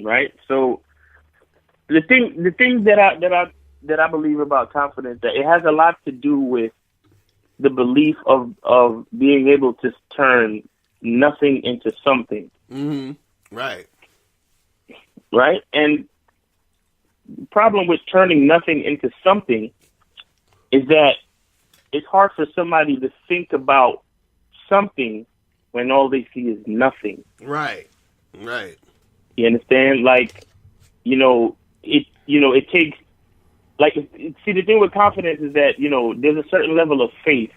right? So the thing that I believe about confidence, that it has a lot to do with the belief of being able to turn nothing into something. Mm-hmm. Right. Right? And the problem with turning nothing into something is that it's hard for somebody to think about something when all they see is nothing. Right. Right. You understand? Like, it takes, like, see, the thing with confidence is that, there's a certain level of faith.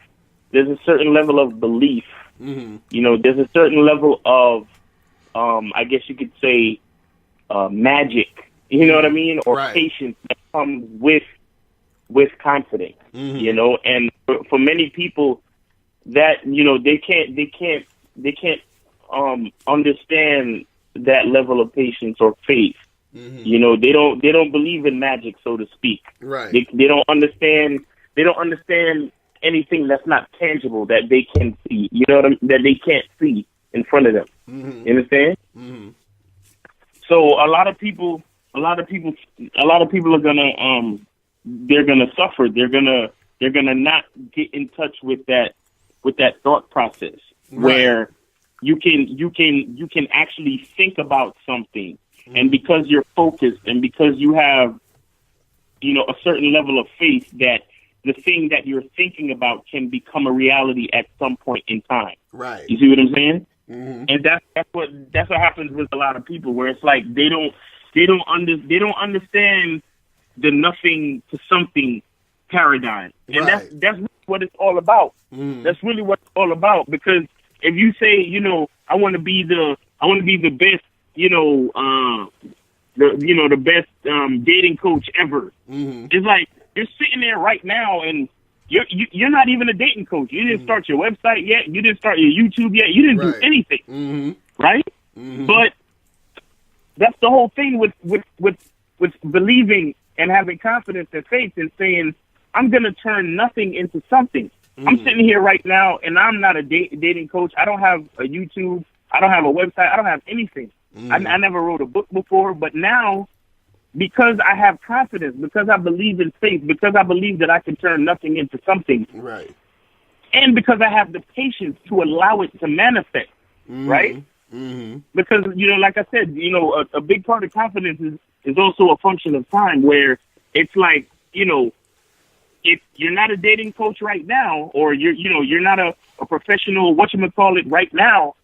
There's a certain level of belief. Mm-hmm. There's a certain level of, I guess you could say, magic. You know what I mean? Or Right. patience that comes with confidence. Mm-hmm. And for many people, that they can't understand that level of patience or faith. Mm-hmm. They don't believe in magic, so to speak. Right. They don't understand anything that's not tangible that they can see. You know what I mean? That they can't see in front of them. Mm-hmm. You understand? Mm-hmm. So a lot of people are gonna they're gonna suffer. They're gonna not get in touch with that thought process where you can actually think about something, and because you're focused and because you have a certain level of faith that the thing that you're thinking about can become a reality at some point in time. Right. You see what I'm saying? Mm-hmm. And that's what happens with a lot of people, where it's like they don't understand the nothing to something paradigm, and Right. that's really what it's all about. Mm-hmm. That's really what it's all about. Because if you say, I want to be the best, the best dating coach ever, Mm-hmm. it's like you're sitting there right now and you're not even a dating coach. You didn't start your website yet. You didn't start your YouTube yet. You didn't do Right. anything, Mm-hmm. right? Mm-hmm. But that's the whole thing with believing and having confidence and faith and saying, I'm going to turn nothing into something. I'm sitting here right now, and I'm not a dating coach. I don't have a YouTube. I don't have a website. I don't have anything. I never wrote a book before, but now, because I have confidence, because I believe in faith, because I believe that I can turn nothing into something, Right. and because I have the patience to allow it to manifest, right? Mm-hmm. Because, like I said, a big part of confidence is also a function of time, where it's like, if you're not a dating coach right now, or you're not a professional, whatchamacallit, right now,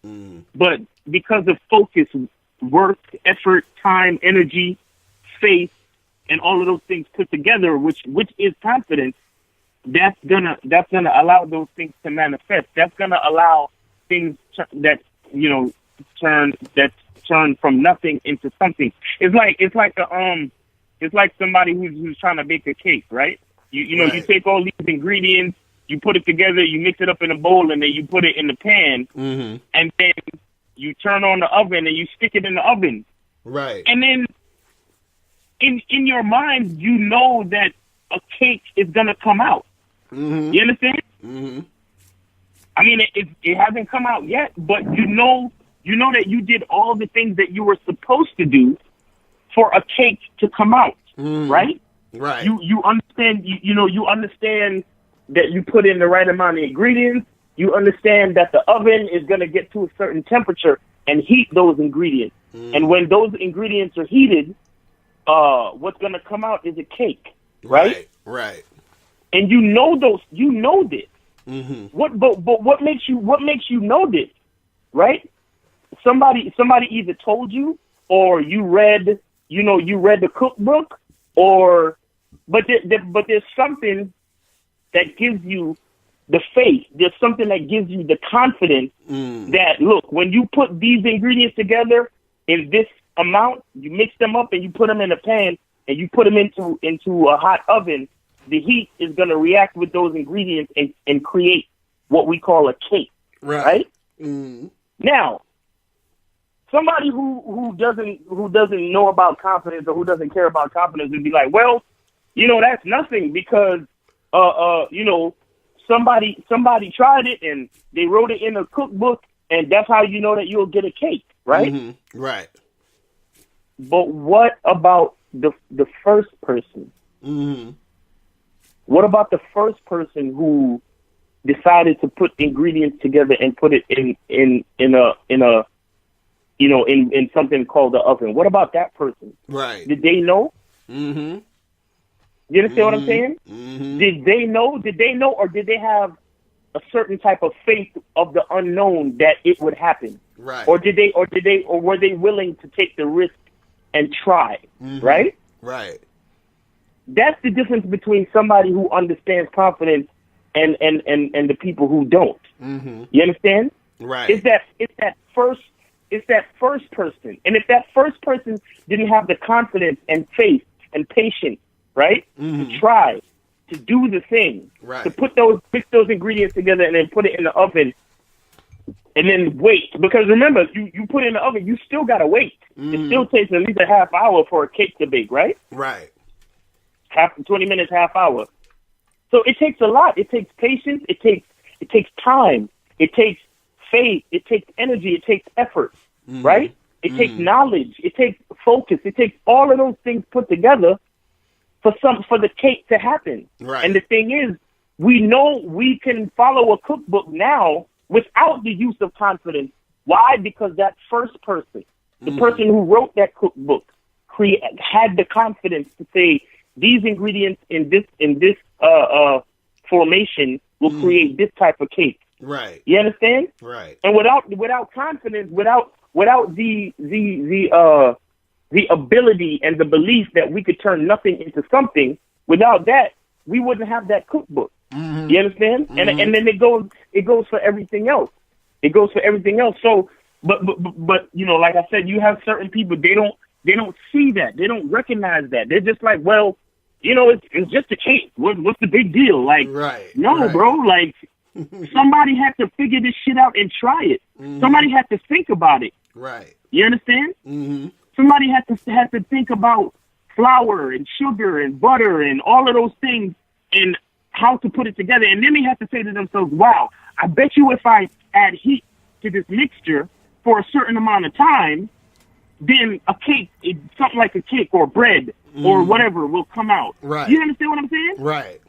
but because of focus, work, effort, time, energy, faith, and all of those things put together, which is confidence, that's gonna allow those things to manifest. That's gonna allow things that turn from nothing into something. It's like somebody who's trying to bake a cake, right? You take all these ingredients, you put it together, you mix it up in a bowl, and then you put it in the pan, and then you turn on the oven and you stick it in the oven. Right. And then in your mind, you know that a cake is gonna come out. Mm-hmm. You understand? Mm-hmm. I mean, it hasn't come out yet, but you know that you did all the things that you were supposed to do for a cake to come out, right? Right. You understand. You understand that you put in the right amount of ingredients. You understand that the oven is going to get to a certain temperature and heat those ingredients. And when those ingredients are heated, what's going to come out is a cake, right? Right. And you know this. Mm-hmm. What makes you know this, right? Somebody either told you, or you read the cookbook, but there's something that gives you the faith. There's something that gives you the confidence that, look, when you put these ingredients together in this amount, you mix them up and you put them in a pan and you put them into a hot oven, the heat is going to react with those ingredients and create what we call a cake, right? Now, somebody who doesn't know about confidence, or who doesn't care about confidence, would be like, well, that's nothing, because somebody tried it and they wrote it in a cookbook, and that's how you know that you'll get a cake, right? Right. But what about the first person? Mm-hmm. What about the first person who decided to put ingredients together and put it in something called the oven? What about that person? Right. Did they know? Mm-hmm. You understand what I'm saying? Mm-hmm. Did they know? Did they know, or did they have a certain type of faith of the unknown that it would happen? Right. Or were they willing to take the risk and try? Mm-hmm. Right? Right. That's the difference between somebody who understands confidence and the people who don't. Mm-hmm. You understand? Right. It's that first person. And if that first person didn't have the confidence and faith and patience, right? Mm-hmm. To try, to do the thing, right. to mix those ingredients together and then put it in the oven and then wait. Because remember, you put it in the oven, you still gotta wait. Mm-hmm. It still takes at least a half hour for a cake to bake, right? Right. 20 minutes, half hour. So it takes a lot. It takes patience. It takes time. It takes faith. It takes energy. It takes effort, mm-hmm. right? It takes knowledge. It takes focus. It takes all of those things put together for the cake to happen. Right. And the thing is, we know we can follow a cookbook now without the use of confidence. Why? Because that first person, the person who wrote that cookbook, had the confidence to say, these ingredients in this formation will create this type of cake. Right. You understand? Right. And without confidence, without the ability and the belief that we could turn nothing into something, without that, we wouldn't have that cookbook. Mm-hmm. You understand? Mm-hmm. And then it goes for everything else. It goes for everything else. So, but like I said, you have certain people, they don't see that. They don't recognize that. They're just like, well, it's just a cake. What's the big deal? Like, right. No, right. bro. Like, somebody had to figure this shit out and try it. Mm-hmm. Somebody had to think about it. Right. You understand? Mm-hmm. Somebody had to think about flour and sugar and butter and all of those things and how to put it together. And then they have to say to themselves, wow, I bet you if I add heat to this mixture for a certain amount of time, then a cake, something like a cake or bread or whatever will come out. Right. You understand what I'm saying? Right.